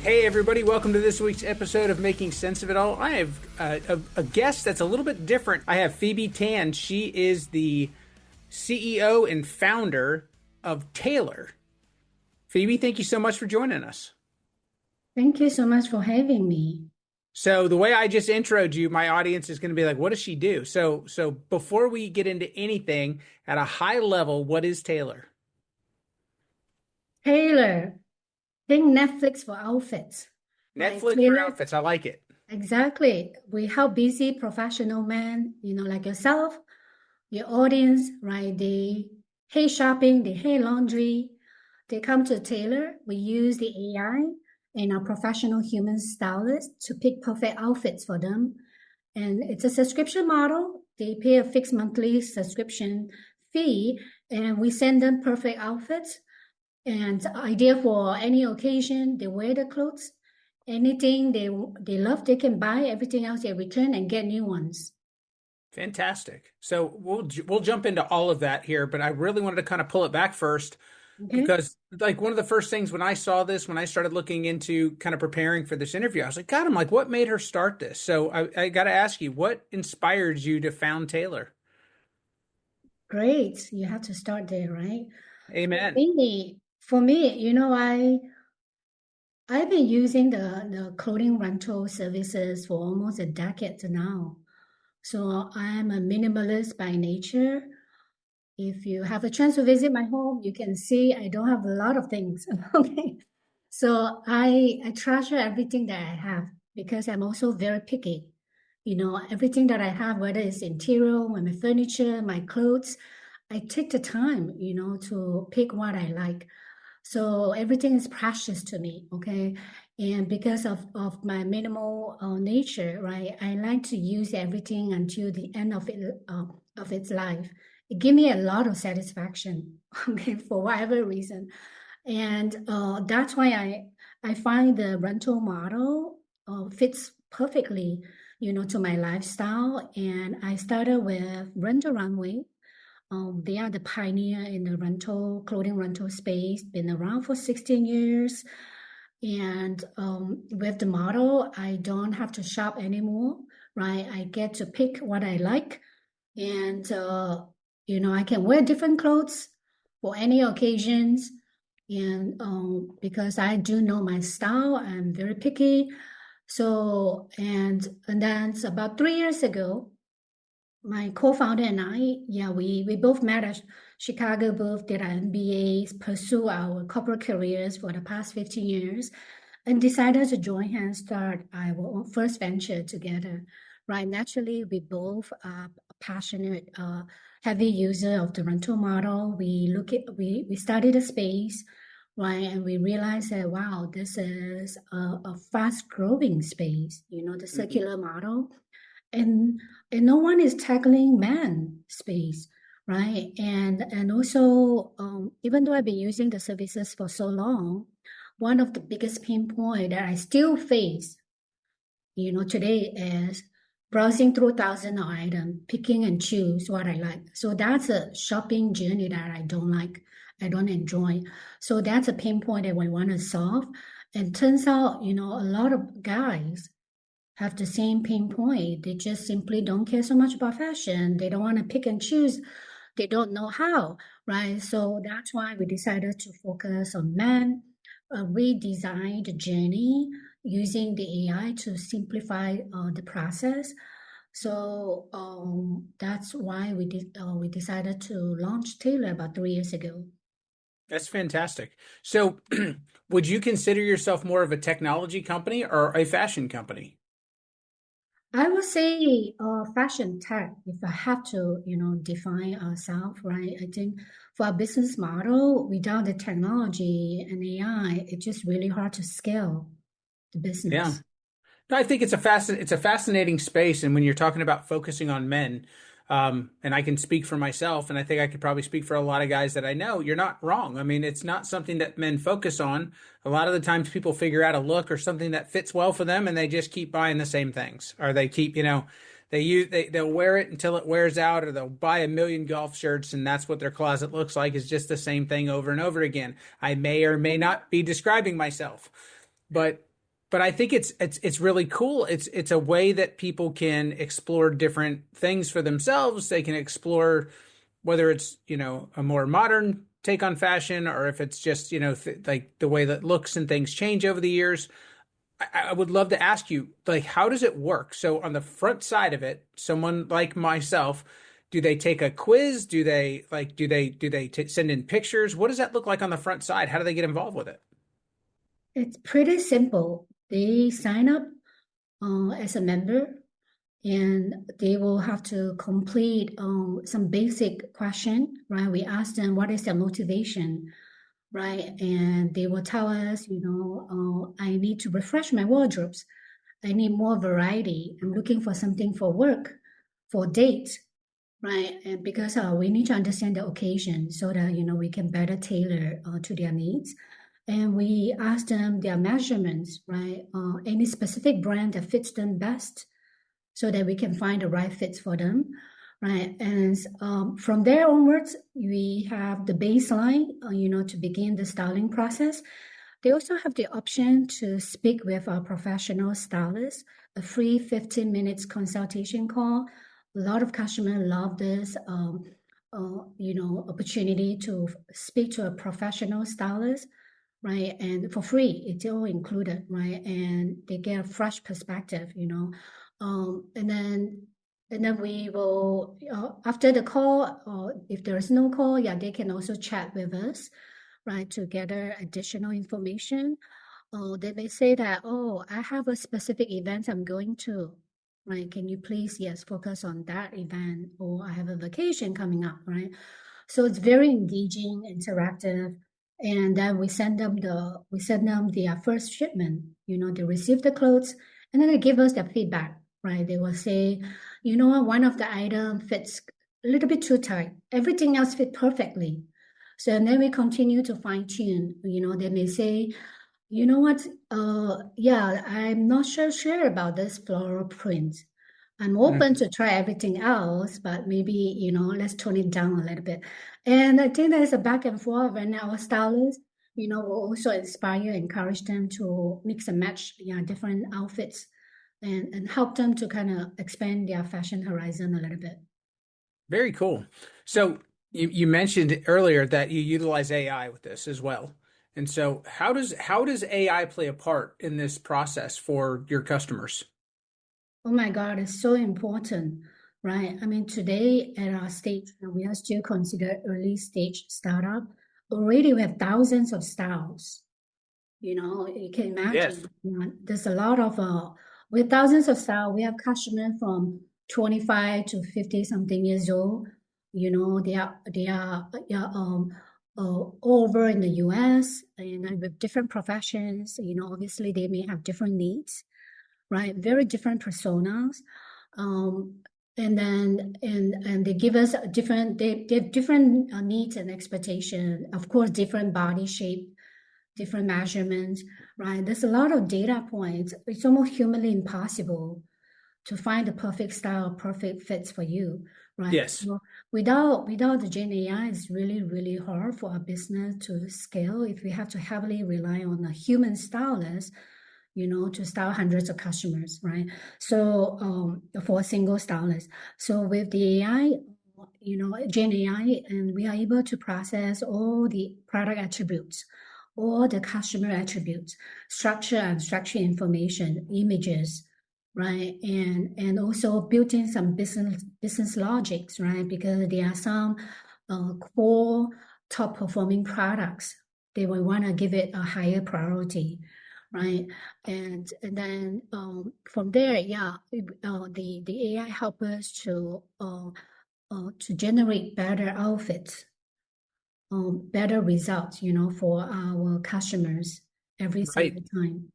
Hey, everybody, welcome to this week's episode of Making Sense of It All. I have a guest that's a little bit different. I have Phoebe Tan. She is the CEO and founder of Taelor. Phoebe, thank you so much for joining us. Thank you so much for having me. So, the way I just introed you, my audience is going to be like, what does she do? So before we get into anything at a high level, what is Taelor? Taylor, think Netflix for outfits, right? Netflix for Taylor, outfits. I like it. exactly. We help busy professional men, like yourself, your audience, right? They hate shopping, they hate laundry. They come to Taylor. We use the AI and our professional human stylists to pick perfect outfits for them. And it's a subscription model. They pay a fixed monthly subscription fee, and we send them perfect outfits and idea for any occasion. They wear the clothes, anything they love, they can buy. Everything else they return and get new ones. Fantastic. So we'll jump into all of that here, but I really wanted to kind of pull it back first Okay, because like one of the first things when I saw this, when I started looking into kind of preparing for this interview, I was like, God, I'm like, what made her start this? So I got to ask you, what inspired you to found Taylor? great. You have to start there, right? Amen. For me, I've been using the clothing rental services for almost a decade now. So I'm a minimalist by nature. If you have a chance to visit my home, you can see I don't have a lot of things. Okay. So I treasure everything that I have because I'm also very picky. Everything that I have, whether it's interior, my furniture, my clothes, I take the time, to pick what I like. So everything is precious to me, okay? And because of my minimal nature, right, I like to use everything until the end of its life. It gives me a lot of satisfaction, okay, for whatever reason. And that's why I find the rental model fits perfectly, to my lifestyle. And I started with Rent a Runway. They are the pioneer in the clothing rental space, been around for 16 years. And with the model, I don't have to shop anymore, right? I get to pick what I like. And, I can wear different clothes for any occasions. And because I do know my style, I'm very picky. So, and then it's about 3 years ago, my co-founder and I, yeah, we both met at Chicago, both did our MBAs, pursue our corporate careers for the past 15 years, and decided to join hands, start our first venture together. Right, naturally, we both are passionate, heavy user of the rental model. We studied the space, right, and we realized that wow, this is a fast growing space. The Mhm. circular model and no one is tackling man space, right? And also, even though I've been using the services for so long, one of the biggest pain point that I still face, today is browsing through thousands of items, picking and choose what I like. So that's a shopping journey that I don't like. I don't enjoy. So that's a pain point that we want to solve. And turns out, a lot of guys have the same pain point. They just simply don't care so much about fashion. They don't want to pick and choose. They don't know how, right? So that's why we decided to focus on men, redesign the journey using the AI to simplify the process. So that's why we decided to launch Taylor about 3 years ago. That's fantastic. So would you consider yourself more of a technology company or a fashion company? I would say fashion tech, if I have to, define ourselves, right? I think for a business model, without the technology and AI, it's just really hard to scale the Yeah. business. No, I think it's a fascinating space, and when you're talking about focusing on men, and I can speak for myself, and I think I could probably speak for a lot of guys that I know, you're not wrong. I mean, it's not something that men focus on. A lot of the times, people figure out a look or something that fits well for them, and they just keep buying the same things, or they keep, they'll wear it until it wears out, or they'll buy a million golf shirts, and that's what their closet looks like is just the same thing over and over again. I may or may not be describing myself, but but I think it's really cool. It's a way that people can explore different things for themselves. They can explore whether it's, a more modern take on fashion, or if it's just, like the way that looks and things change over the years. I would love to ask you, like, how does it work? So on the front side of it, someone like myself, do they take a quiz? Do they send in pictures? What does that look like on the front side? How do they get involved with it? It's pretty simple. They sign up as a member, and they will have to complete some basic question, right? We ask them what is their motivation, right? And they will tell us, I need to refresh my wardrobes. I need more variety. I'm looking for something for work, for dates, right? And because we need to understand the occasion so that, we can better tailor to their needs. And we ask them their measurements, right? Any specific brand that fits them best so that we can find the right fits for them, right? And from there onwards, we have the baseline, to begin the styling process. They also have the option to speak with a professional stylist, a free 15 minutes consultation call. A lot of customers love this, opportunity to speak to a professional stylist, right? And for free, it's all included, right? And they get a fresh perspective, and then we will, after the call, or if there is no call, yeah, they can also chat with us, right, to gather additional information. They may say that, oh, I have a specific event I'm going to, right? Can you please, yes, focus on that event, or I have a vacation coming up, right? So it's very engaging, interactive, and then we send them their first shipment. They receive the clothes, and then they give us their feedback, right? They will say, you know what, one of the item fits a little bit too tight. Everything else fit perfectly. So and then we continue to fine tune. They may say, you know what? Yeah, I'm not sure about this floral print. I'm open Mhm. to try everything else, but maybe, let's tone it down a little bit. And I think there's a back and forth, and our stylists, will also inspire, encourage them to mix and match, yeah, different outfits and help them to kind of expand their fashion horizon a little bit. Very cool. So you mentioned earlier that you utilize AI with this as well. And so how does AI play a part in this process for your customers? Oh my God, it's so important, right? I mean, today at our stage, we are still considered early stage startup. Already we have thousands of styles. You can Yes. imagine, there's a lot of, with thousands of styles, we have customers from 25 to 50 something years old. They are yeah, all over in the US, and with different professions. Obviously they may have different needs, right? Very different personas. Um, and they give us they have different needs and expectation. Of course, different body shape, different measurements, right? There's a lot of data points. It's almost humanly impossible to find the perfect style, perfect fits for you, right? Yes. So without the Gen AI, it's really, really hard for our business to scale if we have to heavily rely on a human stylist, to style hundreds of customers, right? So for a single stylist. So with the AI, Gen AI, and we are able to process all the product attributes, all the customer attributes, structure and structure information, images, right? And also built in some business logics, right? Because there are some core top performing products. They will want to give it a higher priority, right? And then from there, yeah, the AI help us to generate better outfits, better results, for our customers every Right. single time.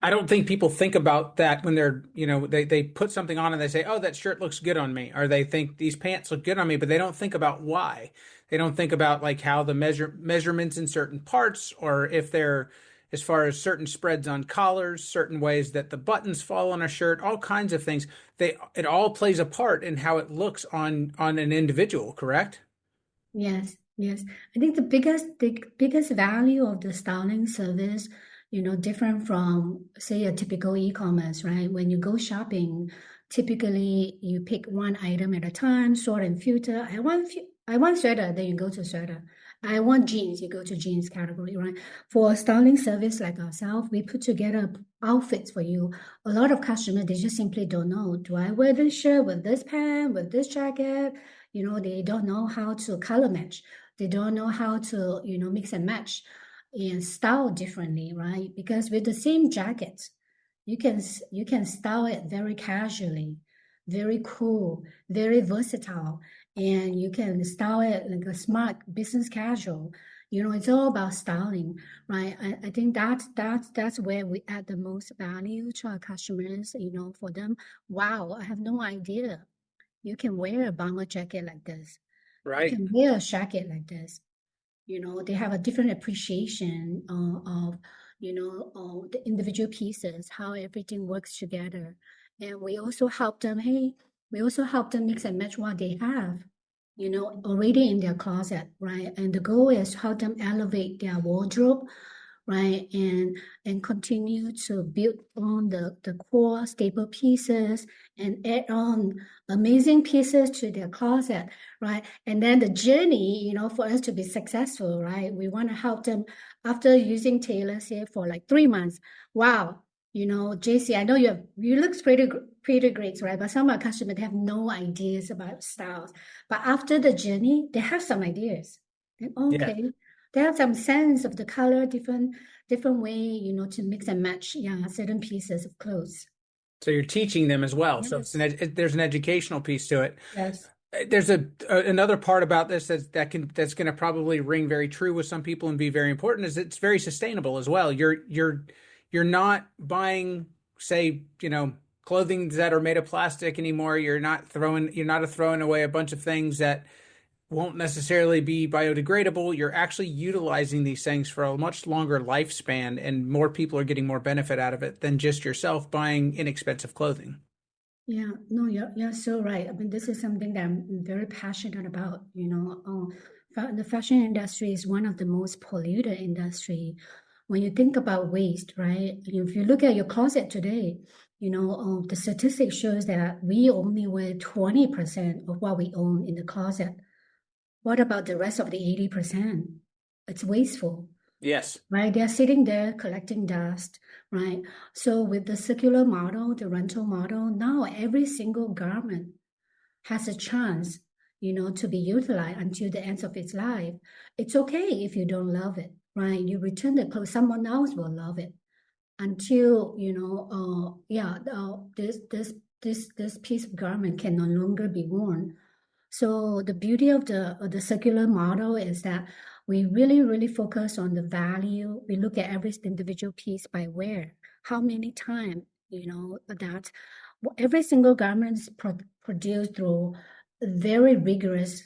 I don't think people think about that when they're, they put something on and they say, "Oh, that shirt looks good on me," or they think these pants look good on me, but they don't think about why. They don't think about like how the measurements in certain parts, or if they're as far as certain spreads on collars, certain ways that the buttons fall on a shirt, all kinds of things. It all plays a part in how it looks on an individual, correct? Yes, yes. I think the biggest value of the styling service, different from, say, a typical e-commerce, right? When you go shopping, typically you pick one item at a time, sort and filter. I want sweater, then you go to sweater. I want jeans, you go to jeans category, right? For a styling service like ourselves, we put together outfits for you. A lot of customers, they just simply don't know. Do I wear this shirt with this pant, with this jacket? They don't know how to color match. They don't know how to, mix and match and style differently, right? Because with the same jacket, you can style it very casually, very cool, very versatile, and you can style it like a smart business casual. It's all about styling, right? I think that's where we add the most value to our customers. For them, wow, I have no idea. You can wear a bomber jacket like this. You Right. can wear a jacket like this. They have a different appreciation of the individual pieces, how everything works together. And we also help them mix and match what they have, already in their closet, right? And the goal is to help them elevate their wardrobe, right? And continue to build on the core staple pieces and add on amazing pieces to their closet, right? And then the journey, for us to be successful, right? We want to help them after using Taylor say for like 3 months. Wow, JC, I know you look pretty great, right? But some of our customers, they have no ideas about styles. But after the journey, they have some ideas. And Yeah. okay, they have some sense of the color, different way, to mix and match, yeah, certain pieces of clothes. So you're teaching them as well. So Yes, there's an educational piece to it. yes. There's another part about this that's going to probably ring very true with some people and be very important is it's very sustainable as well. You're not buying, say, clothing that are made of plastic anymore. You're not throwing away a bunch of things that won't necessarily be biodegradable. You're actually utilizing these things for a much longer lifespan, and more people are getting more benefit out of it than just yourself buying inexpensive clothing. Yeah, no, you're so right. I mean, this is something that I'm very passionate about. The fashion industry is one of the most polluted industry. When you think about waste, right? If you look at your closet today, the statistic shows that we only wear 20% of what we own in the closet. What about the rest of the 80%? It's wasteful, Yes. right? They're sitting there collecting dust, right? So with the circular model, the rental model, now every single garment has a chance, to be utilized until the end of its life. It's okay if you don't love it, right? You return the clothes, someone else will love it until, yeah, this piece of garment can no longer be worn. So the beauty of the circular model is that we really, really focus on the value. We look at every individual piece by wear, how many times, that every single garment is produced through a very rigorous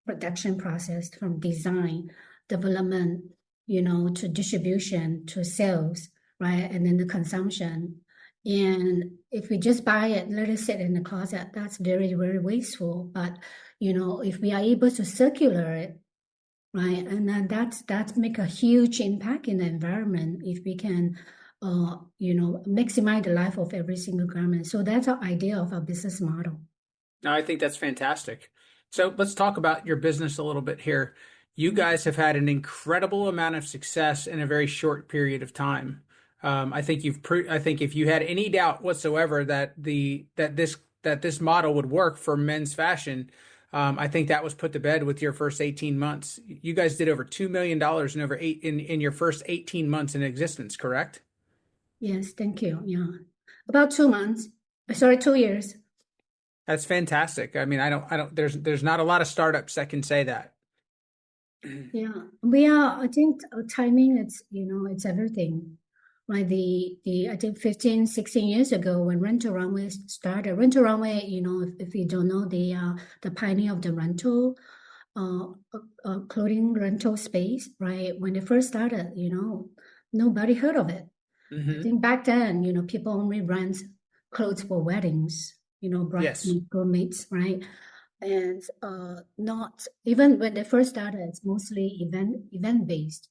production process from design, development, to distribution, to sales, right? And then the consumption. And if we just buy it, let it sit in the closet, that's very, very wasteful. But if we are able to circular it, right, and then that's make a huge impact in the environment if we can, maximize the life of every single garment. So that's our idea of our business model. No, I think that's fantastic. So let's talk about your business a little bit here. You guys have had an incredible amount of success in a very short period of time. I think if you had any doubt whatsoever that this model would work for men's fashion, I think that was put to bed with your first 18 months. You guys did over $2 million in your first 18 months in existence, correct? Yes, thank you. Yeah, about 2 months. Sorry, 2 years. That's fantastic. I mean, there's not a lot of startups that can say that. Yeah, we are. I think timing. It's everything. Right. I think 15, 16 years ago when Rental Runway started. Rental Runway, if you don't know, the pioneer of the rental, uh, clothing rental space. Right. When they first started, nobody heard of it. I Hmm. think back then, people only rent clothes for weddings. Yes. Bridesmaids, groommates, right? And not even when they first started, it's mostly event based.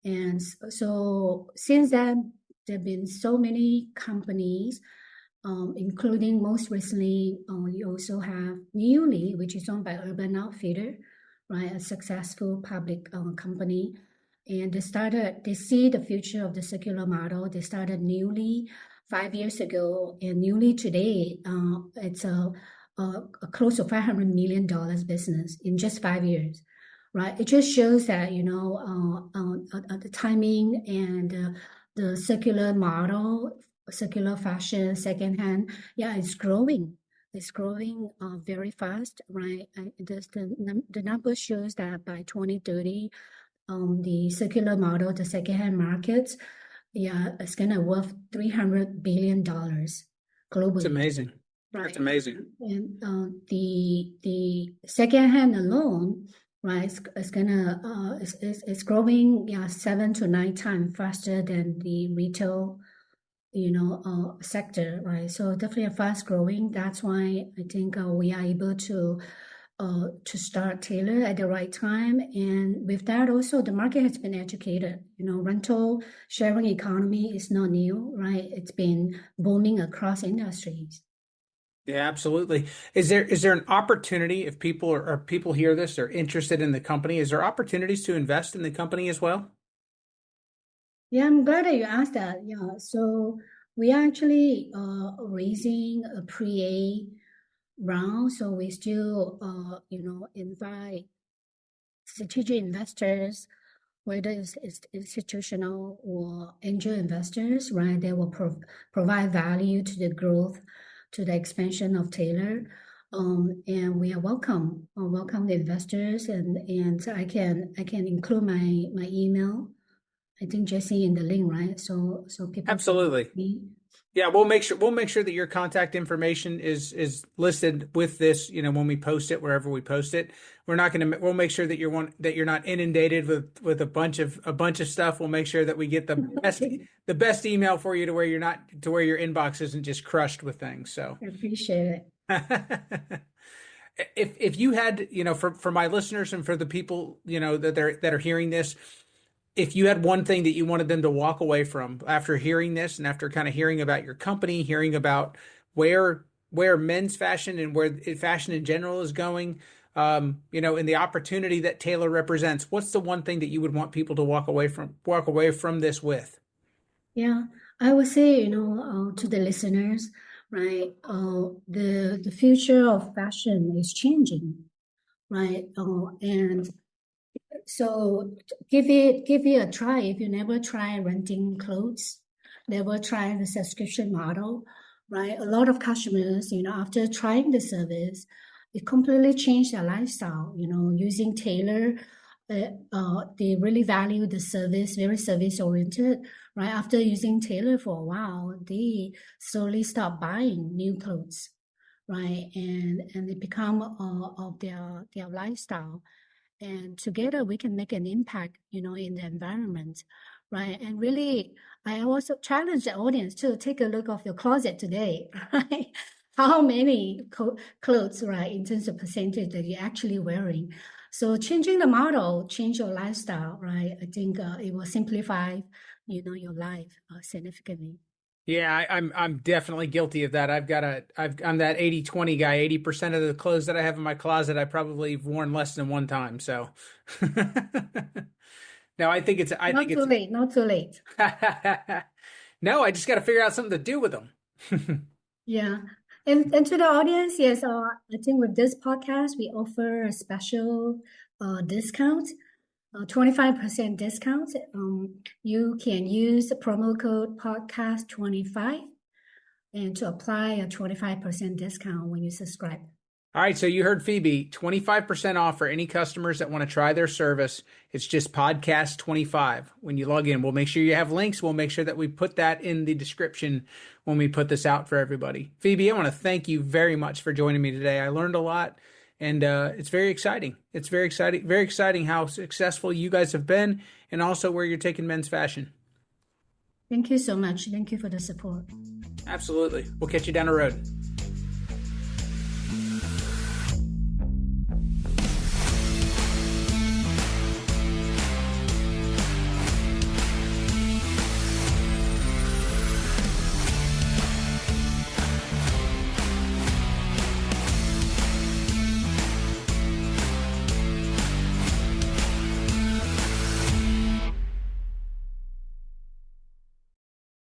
And so since then, there have been so many companies, including most recently, you also have Newly, which is owned by Urban Outfitter, right? A successful public company. And they see the future of the circular model. They started Newly 5 years ago, and Newly today, it's a close to $500 million business in just 5 years, right? It just shows that, the timing and the circular model, circular fashion, secondhand, yeah, it's growing. It's growing very fast, right? The number shows that by 2030, the circular model, the secondhand markets, yeah, it's gonna worth $300 billion It's globally, amazing. That's right? amazing. And the secondhand alone, right, it's growing, yeah, 7 to 9 times faster than the retail, sector, right? So definitely a fast growing. That's why I think we are able to start Taylor at the right time. And with that, also the market has been educated. Rental sharing economy is not new, right? It's been booming across industries. Yeah, absolutely. Is there an opportunity if people or people hear this, are interested in the company? Is there opportunities to invest in the company as well? Yeah, I'm glad that you asked that. Yeah, so we are actually raising a pre-A round, so we still invite strategic investors, whether it's institutional or angel investors, right? They will provide value to the growth, to the expansion of Taylor. And we are welcome the investors, and I can include my email. I think Jesse in the link, right? So people can Absolutely. me. Yeah, we'll make sure that your contact information is listed with this, when we post it, wherever we post it. We'll make sure that you're not inundated with a bunch of stuff. We'll make sure that we get the best Okay, the best email for you to where your inbox isn't just crushed with things. So I appreciate it. if you had, for my listeners and for the people, that are hearing this, if you had one thing that you wanted them to walk away from after hearing this and after kind of hearing about your company, hearing about where men's fashion and where fashion in general is going, and the opportunity that Taylor represents, what's the one thing that you would want people to walk away from this with? Yeah, I would say, to the listeners, right? The future of fashion is changing, right? And so give it a try. If you never try renting clothes, never try the subscription model, right? A lot of customers, after trying the service, it completely changed their lifestyle. Using Tailor, they really value the service, very service oriented, right? After using Tailor for a while, they slowly stop buying new clothes, right? And it become of their lifestyle, and together we can make an impact, in the environment, right? And really, I also challenge the audience to take a look of your closet today, right? How many clothes, right, in terms of percentage that you're actually wearing. So changing the model, change your lifestyle, right? I think it will simplify, your life significantly. Yeah, I'm definitely guilty of that. I'm that 80/20 guy. 80% of the clothes that I have in my closet, I probably have worn less than one time. So no, I think Not too it's late, not too late. no, I just got to figure out something to do with them. Yeah. And to the audience, yes, I think with this podcast, we offer a special discount, 25% discount. You can use the promo code podcast25 and to apply a 25% discount when you subscribe. All right, so you heard Phoebe, 25% off for any customers that want to try their service. It's just podcast 25 when you log in. We'll make sure you have links. We'll make sure that we put that in the description when we put this out for everybody. Phoebe, I want to thank you very much for joining me today. I learned a lot, and it's very exciting. It's very exciting how successful you guys have been and also where you're taking men's fashion. Thank you so much. Thank you for the support. Absolutely. We'll catch you down the road.